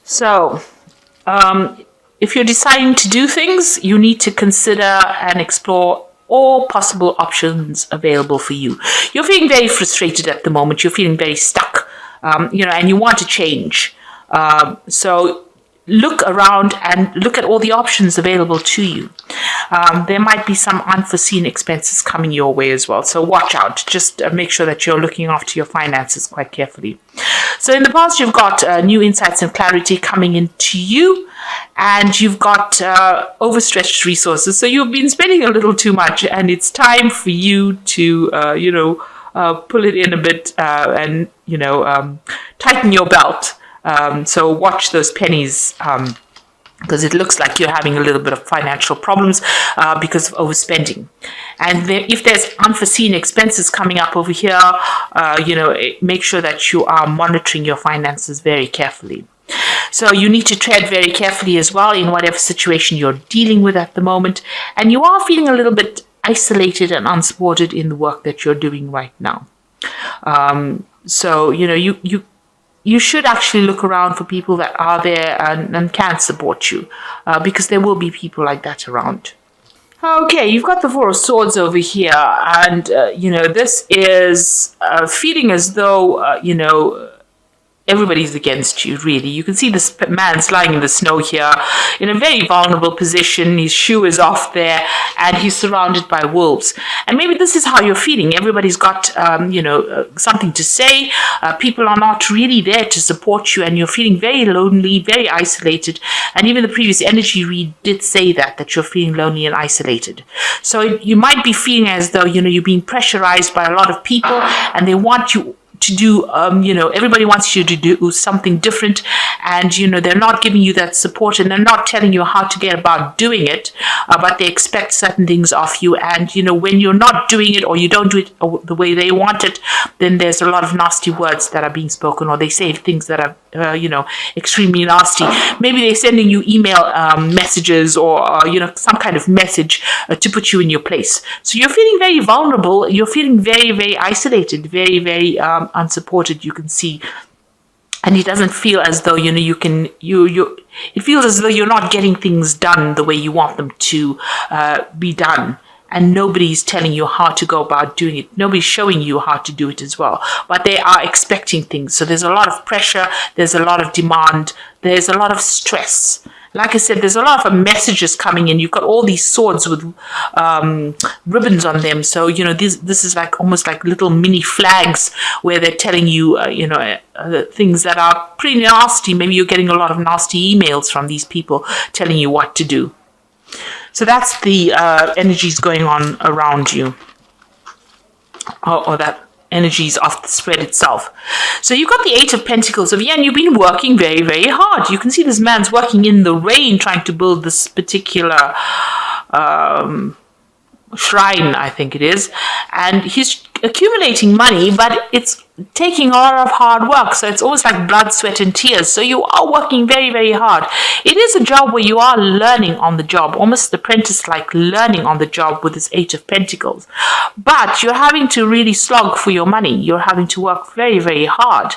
So, if you're deciding to do things, you need to consider and explore all possible options available for you. You're feeling very frustrated at the moment. You're feeling very stuck, and you want to change. So look around and look at all the options available to you. There might be some unforeseen expenses coming your way as well. So watch out. Just make sure that you're looking after your finances quite carefully. So in the past, you've got new insights and clarity coming into you, and you've got overstretched resources. So you've been spending a little too much, and it's time for you to, pull it in a bit and tighten your belt. So watch those pennies because it looks like you're having a little bit of financial problems because of overspending. And if there's unforeseen expenses coming up over here, make sure that you are monitoring your finances very carefully. So you need to tread very carefully as well in whatever situation you're dealing with at the moment. And you are feeling a little bit isolated and unsupported in the work that you're doing right now. You should actually look around for people that are there and can support you because there will be people like that around. Okay, you've got the Four of Swords over here, and, this is feeling as though, everybody's against you, really. You can see this man's lying in the snow here in a very vulnerable position. His shoe is off there, and he's surrounded by wolves. And maybe this is how you're feeling. Everybody's got, something to say. People are not really there to support you, and you're feeling very lonely, very isolated. And even the previous energy read did say that you're feeling lonely and isolated. So you might be feeling as though, you're being pressurized by a lot of people, and they want you to do, everybody wants you to do something different, and, they're not giving you that support, and they're not telling you how to get about doing it, but they expect certain things of you. And, when you're not doing it, or you don't do it the way they want it, then there's a lot of nasty words that are being spoken, or they say things that are, extremely nasty. Maybe they're sending you email messages or, some kind of message to put you in your place. So you're feeling very vulnerable. You're feeling very, very isolated, very, very unsupported, you can see. And it doesn't feel as though, it feels as though you're not getting things done the way you want them to be done. And nobody's telling you how to go about doing it. Nobody's showing you how to do it as well. But they are expecting things. So there's a lot of pressure. There's a lot of demand. There's a lot of stress. Like I said, there's a lot of messages coming in. You've got all these swords with ribbons on them. So, this is like almost like little mini flags where they're telling you, things that are pretty nasty. Maybe you're getting a lot of nasty emails from these people telling you what to do. So that's the energies going on around you, or that energies of the spread itself. So you've got the Eight of Pentacles over here, and you've been working very, very hard. You can see this man's working in the rain trying to build this particular shrine, I think it is, and he's accumulating money, but it's taking a lot of hard work. So it's almost like blood, sweat, and tears. So you are working very, very hard. It is a job where you are learning on the job, almost apprentice-like learning on the job with this Eight of Pentacles. But you're having to really slog for your money. You're having to work very, very hard.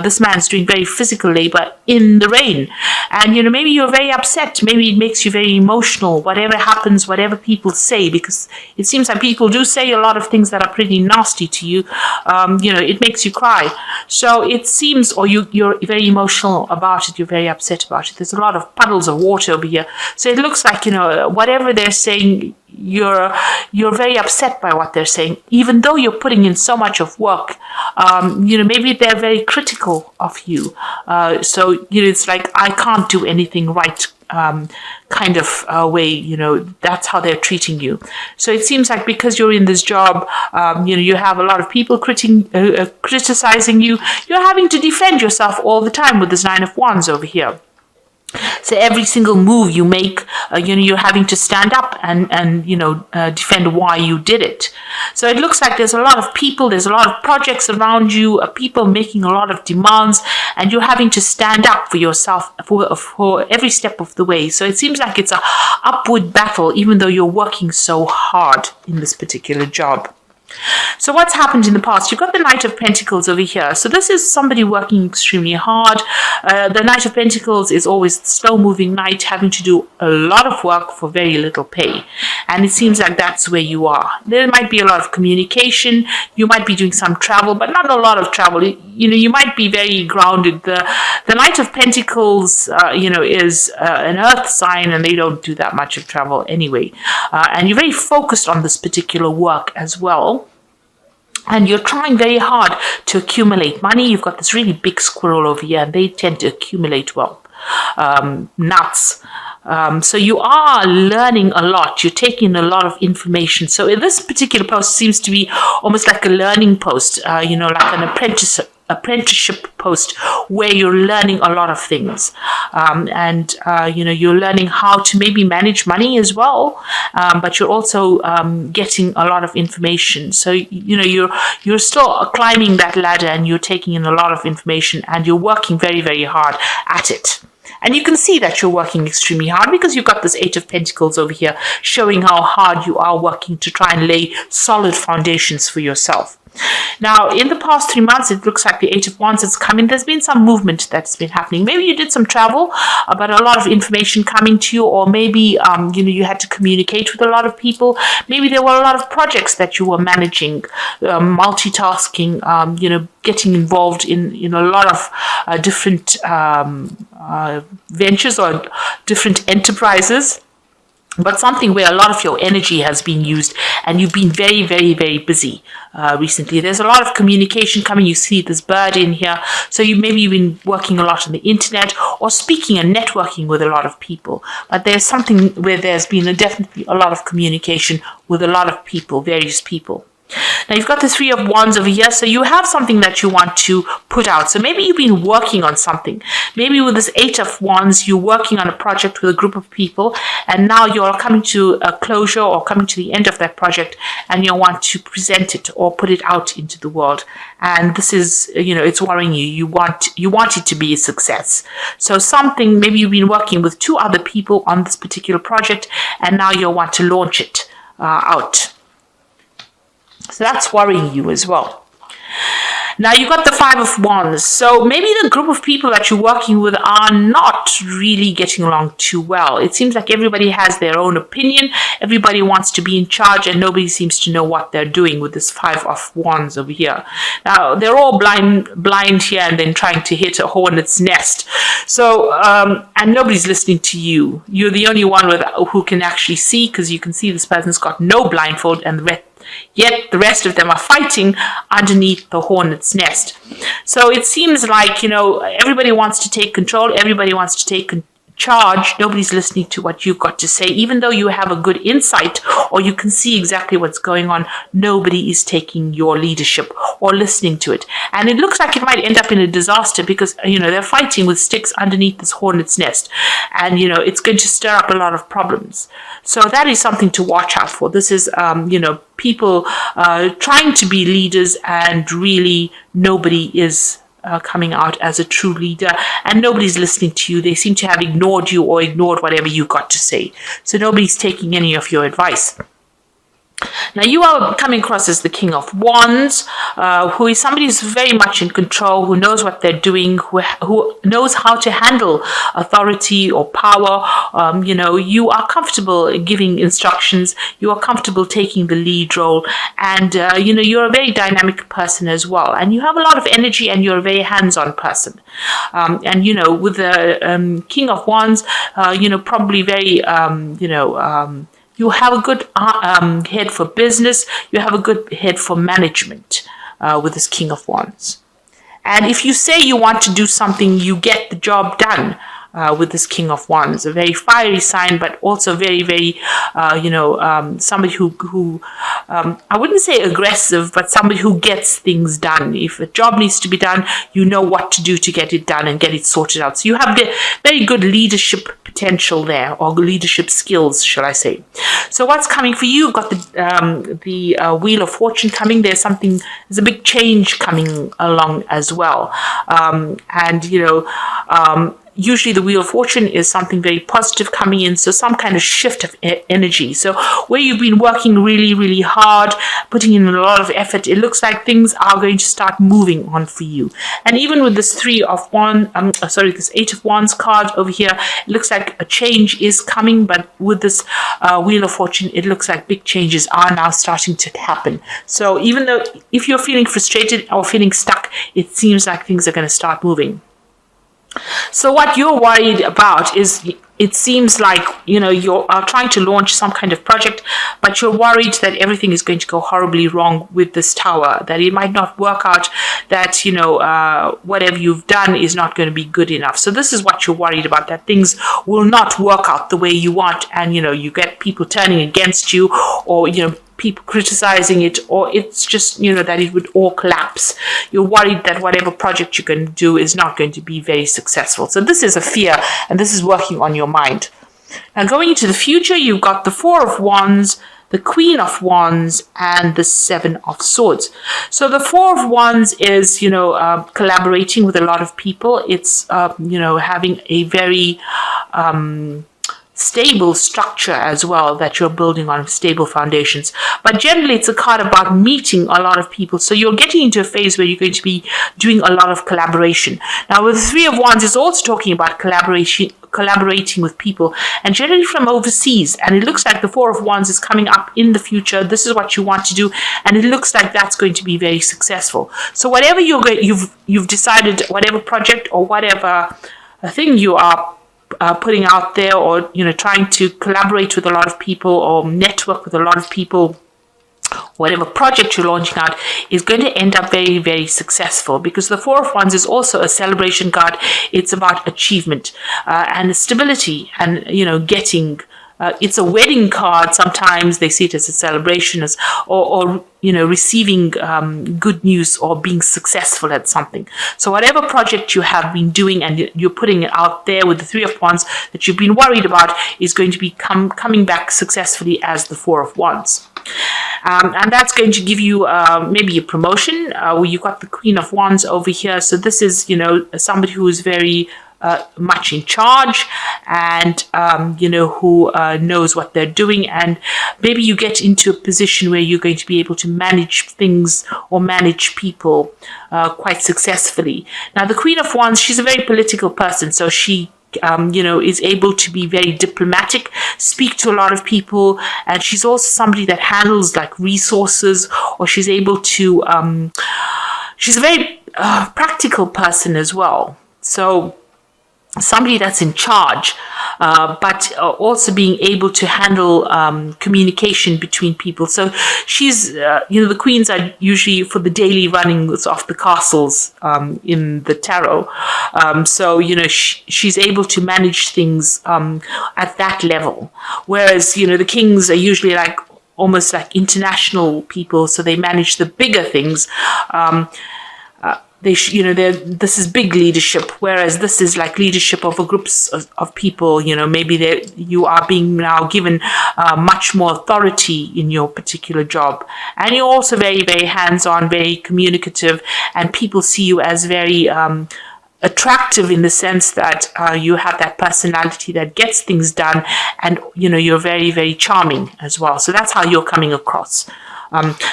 This man's doing very physical labor in the rain. And, maybe you're very upset. Maybe it makes you very emotional, whatever happens, whatever people say, because it seems like people do say a lot of things that are pretty nasty to you. It makes you cry. So it seems, or you're very emotional about it. You're very upset about it. There's a lot of puddles of water over here. So it looks like, whatever they're saying, you're very upset by what they're saying, even though you're putting in so much of work. Maybe they're very critical of you. So it's like, I can't do anything right, kind of way, that's how they're treating you. So it seems like because you're in this job, you have a lot of people criticizing you. You're having to defend yourself all the time with this Nine of Wands over here. So every single move you make, you're having to stand up and defend why you did it. So it looks like there's a lot of people, there's a lot of projects around you, people making a lot of demands, and you're having to stand up for yourself for every step of the way. So it seems like it's a upward battle, even though you're working so hard in this particular job. So what's happened in the past? You've got the Knight of Pentacles over here. So this is somebody working extremely hard. The Knight of Pentacles is always the slow-moving knight, having to do a lot of work for very little pay. And it seems like that's where you are. There might be a lot of communication. You might be doing some travel, but not a lot of travel. You might be very grounded. The Knight of Pentacles, is an earth sign, and they don't do that much of travel anyway. And you're very focused on this particular work as well. And you're trying very hard to accumulate money. You've got this really big squirrel over here, and they tend to accumulate wealth. Nuts. So you are learning a lot. You're taking a lot of information. So in this particular post seems to be almost like a learning post, like an apprenticeship post where you're learning a lot of things. You're learning how to maybe manage money as well, but you're also getting a lot of information. So, you're still climbing that ladder, and you're taking in a lot of information, and you're working very, very hard at it. And you can see that you're working extremely hard because you've got this Eight of Pentacles over here showing how hard you are working to try and lay solid foundations for yourself. Now, in the past 3 months, it looks like the Eight of Wands has come in. There's been some movement that's been happening. Maybe you did some travel, but a lot of information coming to you, or maybe, you had to communicate with a lot of people. Maybe there were a lot of projects that you were managing, multitasking, getting involved in a lot of different ventures or different enterprises. But something where a lot of your energy has been used, and you've been very, very, very busy recently. There's a lot of communication coming. You see this bird in here. So you've been working a lot on the internet or speaking and networking with a lot of people. But there's something where there's been definitely a lot of communication with a lot of people, various people. Now you've got the Three of Wands over here, so you have something that you want to put out. So maybe you've been working on something. Maybe with this Eight of Wands, you're working on a project with a group of people, and now you're coming to a closure or coming to the end of that project, and you want to present it or put it out into the world. And this is, it's worrying you. You want it to be a success. So something, maybe you've been working with 2 other people on this particular project, and now you want to launch it out. So that's worrying you as well. Now you've got the Five of Wands. So maybe the group of people that you're working with are not really getting along too well. It seems like everybody has their own opinion. Everybody wants to be in charge, and nobody seems to know what they're doing with this Five of Wands over here. Now they're all blind here, and then trying to hit a hornet's nest. So, and nobody's listening to you. You're the only one who can actually see, because you can see this person's got no blindfold, and yet the rest of them are fighting underneath the hornet's nest. So it seems like, everybody wants to take control. Everybody wants to take charge. Nobody's listening to what you've got to say. Even though you have a good insight or you can see exactly what's going on, nobody is taking your leadership or listening to it. And it looks like it might end up in a disaster because, they're fighting with sticks underneath this hornet's nest. And, it's going to stir up a lot of problems. So that is something to watch out for. This is, people trying to be leaders, and really nobody is coming out as a true leader, and nobody's listening to you. They seem to have ignored you or ignored whatever you got to say. So nobody's taking any of your advice. Now you are coming across as the King of Wands, who is somebody who's very much in control, who knows what they're doing, who knows how to handle authority or power. You are comfortable giving instructions. You are comfortable taking the lead role, and you're a very dynamic person as well. And you have a lot of energy, and you're a very hands-on person. With the King of Wands, probably very you have a good head for business. You have a good head for management with this King of Wands. And if you say you want to do something, you get the job done with this King of Wands. A very fiery sign, but also very, very, somebody who I wouldn't say aggressive, but somebody who gets things done. If a job needs to be done, you know what to do to get it done and get it sorted out. So you have the very good leadership potential there, or leadership skills, shall I say. So what's coming for you? You've got the Wheel of Fortune coming. There's a big change coming along as well. usually the Wheel of Fortune is something very positive coming in, so some kind of shift of energy. So where you've been working really, really hard, putting in a lot of effort, it looks like things are going to start moving on for you. And even with this this Eight of Wands card over here, it looks like a change is coming, but with this Wheel of Fortune, it looks like big changes are now starting to happen. So even though if you're feeling frustrated or feeling stuck, it seems like things are going to start moving. So what you're worried about is, it seems like, you're trying to launch some kind of project, but you're worried that everything is going to go horribly wrong with this tower, that it might not work out, that, whatever you've done is not going to be good enough. So this is what you're worried about, that things will not work out the way you want, and, you get people turning against you, or, people criticizing it, or it's just, that it would all collapse. You're worried that whatever project you're going to do is not going to be very successful. So this is a fear, and this is working on your mind. Now, going into the future, you've got the Four of Wands, the Queen of Wands, and the Seven of Swords. So the Four of Wands is, collaborating with a lot of people. It's, having a very stable structure as well, that you're building on stable foundations. But generally, it's a card about meeting a lot of people. So you're getting into a phase where you're going to be doing a lot of collaboration. Now, with the Three of Wands, it's also talking about collaborating with people, and generally from overseas. And it looks like the Four of Wands is coming up in the future. This is what you want to do, and it looks like that's going to be very successful. So whatever you've decided, whatever project or whatever thing you are putting out there, or trying to collaborate with a lot of people or network with a lot of people, whatever project you're launching out is going to end up very, very successful, because the Four of Wands is also a celebration card. It's about achievement and stability, and getting. It's a wedding card. Sometimes they see it as a celebration, or receiving good news or being successful at something. So whatever project you have been doing and you're putting it out there with the Three of Wands that you've been worried about is going to be coming back successfully as the Four of Wands. And that's going to give you maybe a promotion. You've got the Queen of Wands over here. So this is, somebody who is very much in charge, and who knows what they're doing, and maybe you get into a position where you're going to be able to manage things or manage people quite successfully. Now, the Queen of Wands, she's a very political person, so she is able to be very diplomatic, speak to a lot of people, and she's also somebody that handles like resources, or she's able to she's a very practical person as well. So somebody that's in charge, but also being able to handle communication between people. So she's, the queens are usually for the daily runnings of the castles in the tarot. So, she's able to manage things at that level. Whereas, the kings are usually like almost like international people, so they manage the bigger things. This is big leadership, whereas this is like leadership over groups of people. Maybe you are being now given much more authority in your particular job, and you're also very, very hands-on, very communicative, and people see you as very attractive in the sense that you have that personality that gets things done, and you're very, very charming as well. So that's how you're coming across.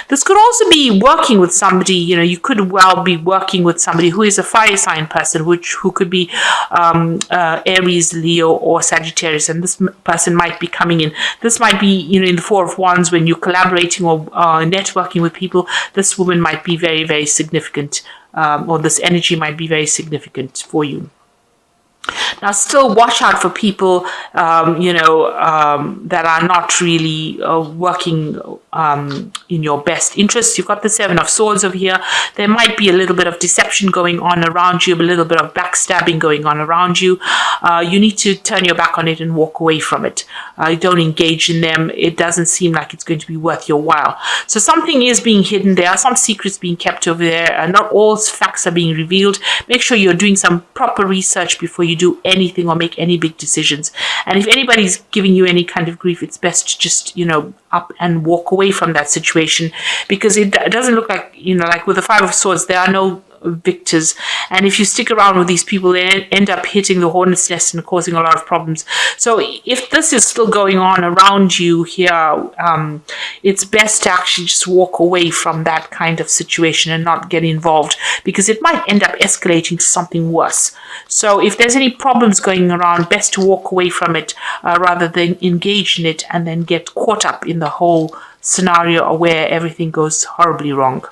This could also be working with somebody, you could well be working with somebody who is a fire sign person, who could be Aries, Leo, or Sagittarius, and this person might be coming in. This might be, in the Four of Wands, when you're collaborating or networking with people, this woman might be very, very significant, or this energy might be very significant for you. Now, still watch out for people, that are not really working in your best interests. You've got the Seven of Swords over here. There might be a little bit of deception going on around you, a little bit of backstabbing going on around you. You need to turn your back on it and walk away from it. Don't engage in them. It doesn't seem like it's going to be worth your while. So something is being hidden. There are some secrets being kept over there. Not all facts are being revealed. Make sure you're doing some proper research before you do anything or make any big decisions. And if anybody's giving you any kind of grief, it's best to just, up and walk away from that situation, because it doesn't look like, like with the Five of Swords, there are no victors. And if you stick around with these people, they end up hitting the hornet's nest and causing a lot of problems. So if this is still going on around you here, it's best to actually just walk away from that kind of situation and not get involved, because it might end up escalating to something worse. So if there's any problems going around, best to walk away from it rather than engage in it and then get caught up in the whole scenario where everything goes horribly wrong,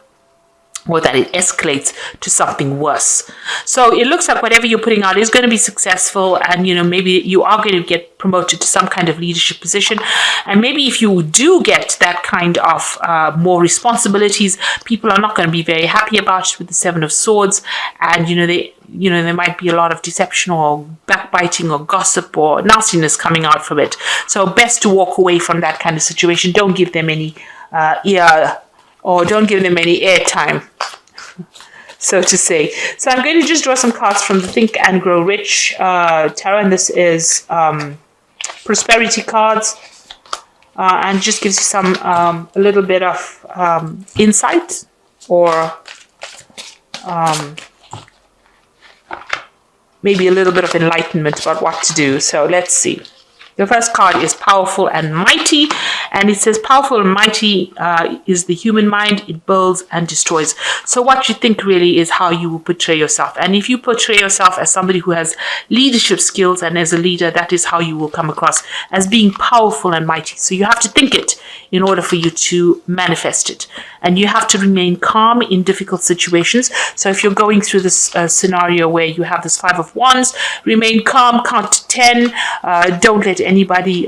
or that it escalates to something worse. So it looks like whatever you're putting out is going to be successful, and maybe you are going to get promoted to some kind of leadership position. And maybe if you do get that kind of more responsibilities, people are not going to be very happy about it with the Seven of Swords, and there might be a lot of deception or backbiting or gossip or nastiness coming out from it. So best to walk away from that kind of situation. Don't give them any ear, or don't give them any airtime, so to say. So I'm going to just draw some cards from the Think and Grow Rich tarot, and this is prosperity cards, and just gives you some a little bit of insight, or maybe a little bit of enlightenment about what to do. So let's see. The first card is Powerful and Mighty, and it says powerful and mighty is the human mind. It builds and destroys. So what you think really is how you will portray yourself. And if you portray yourself as somebody who has leadership skills and as a leader, that is how you will come across, as being powerful and mighty. So you have to think it in order for you to manifest it. And you have to remain calm in difficult situations. So if you're going through this scenario where you have this Five of Wands, remain calm, count to 10. Don't let anybody,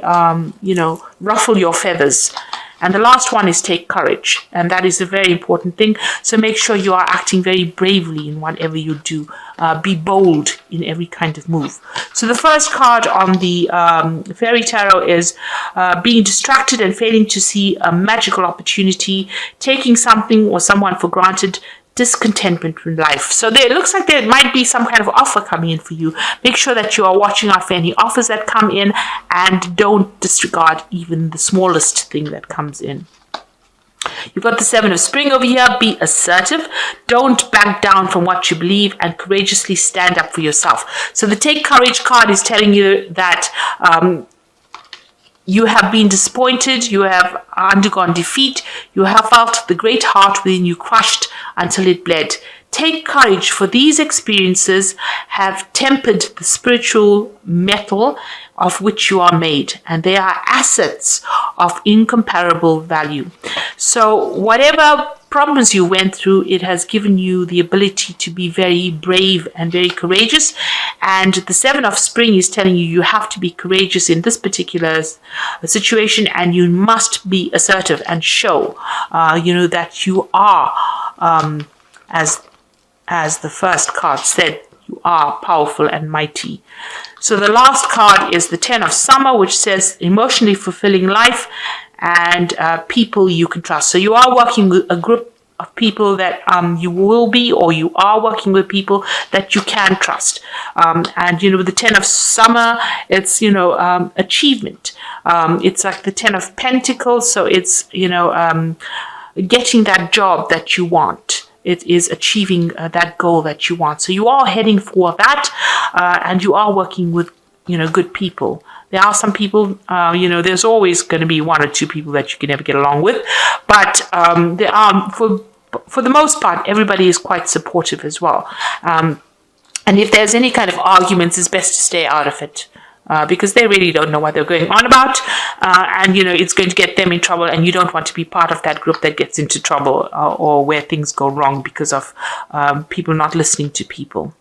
ruffle your feathers. And the last one is take courage. And that is a very important thing. So make sure you are acting very bravely in whatever you do. Be bold in every kind of move. So the first card on the Fairy Tarot is being distracted and failing to see a magical opportunity, taking something or someone for granted, discontentment with life. So it looks like there might be some kind of offer coming in for you. Make sure that you are watching out for any offers that come in, and don't disregard even the smallest thing that comes in. You've got the Seven of Spring over here. Be assertive. Don't back down from what you believe, and courageously stand up for yourself. So the Take Courage card is telling you that you have been disappointed, you have undergone defeat, you have felt the great heart within you crushed until it bled. Take courage, for these experiences have tempered the spiritual metal of which you are made, and they are assets of incomparable value. So whatever problems you went through, it has given you the ability to be very brave and very courageous. And the Seven of Spring is telling you have to be courageous in this particular situation, and you must be assertive and show, that you are, as the first card said, you are powerful and mighty. So the last card is the Ten of Summer, which says emotionally fulfilling life and people you can trust. So you are working with a group of people that you will be, or you are working with people that you can trust. And, with the Ten of Summer, it's, achievement. It's like the Ten of Pentacles. So it's, getting that job that you want. It is achieving that goal that you want. So you are heading for that, and you are working with, good people. There are some people, there's always going to be one or two people that you can never get along with, but there are, for the most part, everybody is quite supportive as well. And if there's any kind of arguments, it's best to stay out of it. Because they really don't know what they're going on about, and it's going to get them in trouble, and you don't want to be part of that group that gets into trouble or where things go wrong because of people not listening to people.